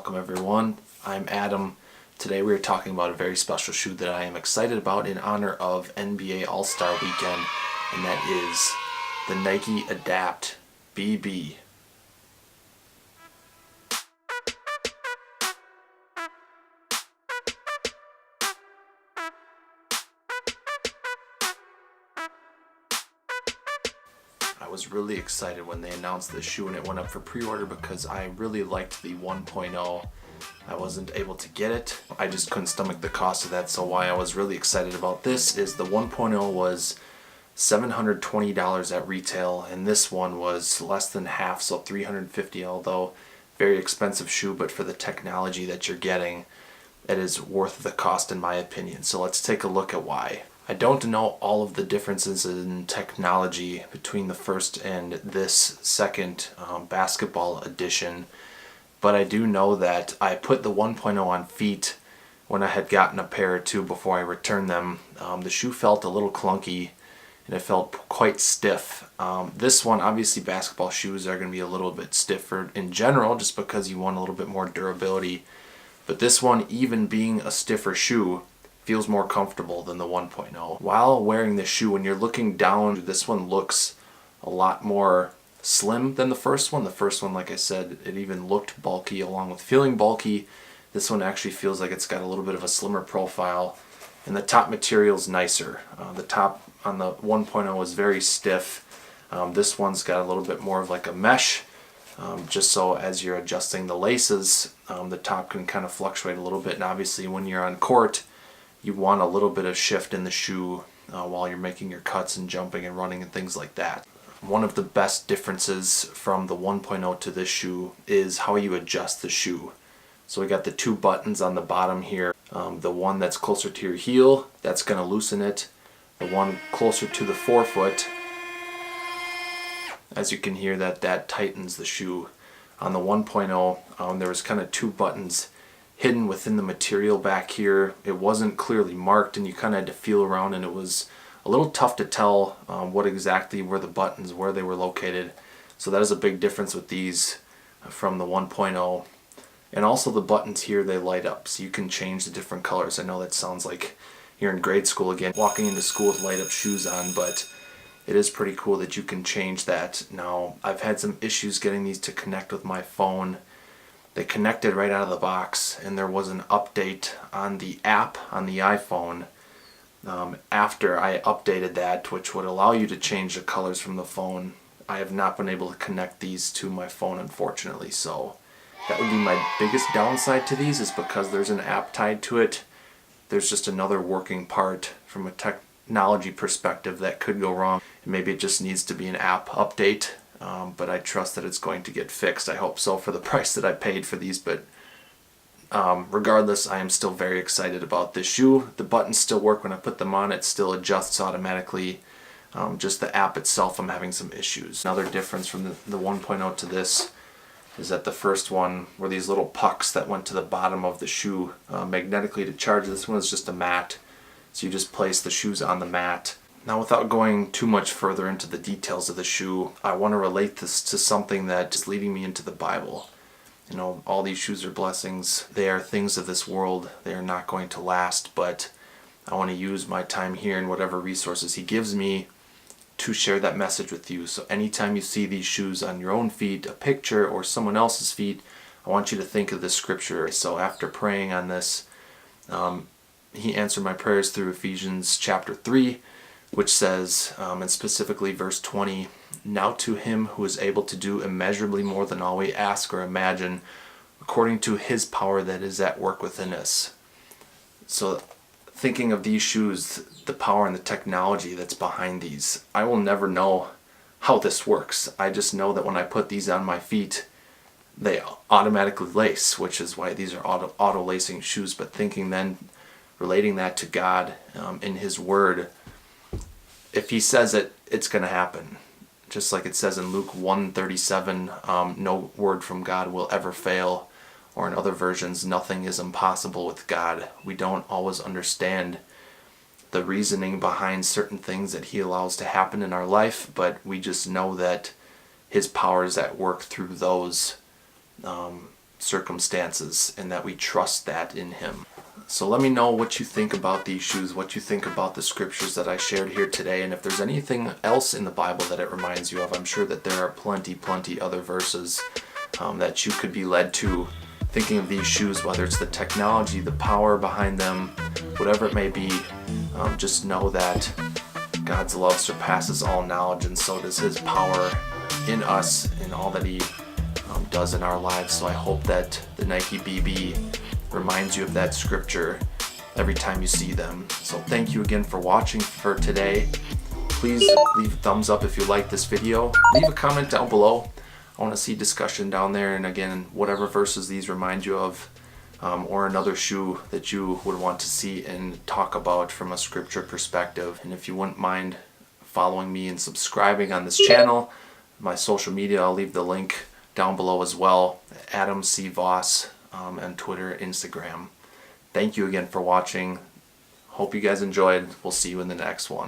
Welcome everyone, I'm Adam. Today we are talking about a very special shoe that I am excited about in honor of NBA All-Star Weekend, and that is the Nike Adapt BB. I was really excited when they announced this shoe and it went up for pre-order because I really liked the 1.0. I wasn't able to get it. I just couldn't stomach the cost of that, so why I was really excited about this is the 1.0 was $720 at retail and this one was less than half, so $350, although very expensive shoe, but for the technology that you're getting, it is worth the cost in my opinion. So let's take a look at why. I don't know all of the differences in technology between the first and this second basketball edition, but I do know that I put the 1.0 on feet when I had gotten a pair or two before I returned them. The shoe felt a little clunky and it felt quite stiff. This one, obviously basketball shoes are going to be a little bit stiffer in general just because you want a little bit more durability, but this one, even being a stiffer shoe, feels more comfortable than the 1.0. While wearing this shoe, when you're looking down, this one looks a lot more slim than the first one. The first one, like I said, it even looked bulky. Along with feeling bulky, this one actually feels like it's got a little bit of a slimmer profile, and the top material is nicer. The top on the 1.0 is very stiff. This one's got a little bit more of like a mesh, just so as you're adjusting the laces, the top can kind of fluctuate a little bit, and obviously when you're on court, you want a little bit of shift in the shoe while you're making your cuts and jumping and running and things like that. One of the best differences from the 1.0 to this shoe is how you adjust the shoe. So we got the two buttons on the bottom here. The one that's closer to your heel, that's going to loosen it. The one closer to the forefoot, as you can hear, that tightens the shoe. On the 1.0, there was kind of two buttons hidden within the material back here. It wasn't clearly marked and you kind of had to feel around, and it was a little tough to tell what exactly were the buttons, where they were located. So that is a big difference with these from the 1.0. And also the buttons here, they light up, so you can change the different colors. I know that sounds like you're in grade school again, walking into school with light up shoes on, but it is pretty cool that you can change that. Now, I've had some issues getting these to connect with my phone. They connected right out of the box, and there was an update on the app on the iPhone after I updated that, which would allow you to change the colors from the phone. I have not been able to connect these to my phone, unfortunately, so that would be my biggest downside to these, is because there's an app tied to it. There's just another working part from a technology perspective that could go wrong. Maybe it just needs to be an app update. But I trust that it's going to get fixed. I hope so for the price that I paid for these, but regardless, I am still very excited about this shoe. The buttons still work when I put them on. It still adjusts automatically. Just the app itself, I'm having some issues. Another difference from the 1.0 to this is that the first one were these little pucks that went to the bottom of the shoe magnetically to charge. This one is just a mat, so you just place the shoes on the mat. Now, without going too much further into the details of the shoe, I want to relate this to something that is leading me into the Bible. You know, all these shoes are blessings. They are things of this world. They are not going to last, but I want to use my time here and whatever resources He gives me to share that message with you. So anytime you see these shoes on your own feet, a picture, or someone else's feet, I want you to think of this scripture. So after praying on this, He answered my prayers through Ephesians chapter 3, which says, and specifically verse 20, "Now to Him who is able to do immeasurably more than all we ask or imagine, according to His power that is at work within us." So thinking of these shoes, the power and the technology that's behind these, I will never know how this works. I just know that when I put these on my feet, they automatically lace, which is why these are auto lacing shoes. But thinking then, relating that to God in His Word, if He says it, it's going to happen. Just like it says in Luke 1:37, no word from God will ever fail. Or in other versions, nothing is impossible with God. We don't always understand the reasoning behind certain things that He allows to happen in our life, but we just know that His power is at work through those circumstances, and that we trust that in Him. So let me know what you think about these shoes, what you think about the scriptures that I shared here today, and if there's anything else in the Bible that it reminds you of. I'm sure that there are plenty other verses that you could be led to thinking of these shoes, whether it's the technology, the power behind them, whatever it may be. Just know that God's love surpasses all knowledge, and so does His power in us and all that He does in our lives. So I hope that the Nike BB reminds you of that scripture every time you see them. So thank you again for watching for today. Please leave a thumbs up if you like this video. Leave a comment down below. I want to see discussion down there, and again, whatever verses these remind you of, or another shoe that you would want to see and talk about from a scripture perspective. And if you wouldn't mind following me and subscribing on this channel, my social media, I'll leave the link down below as well. Adam C. Voss on Twitter, Instagram. Thank you again for watching. Hope you guys enjoyed. We'll see you in the next one.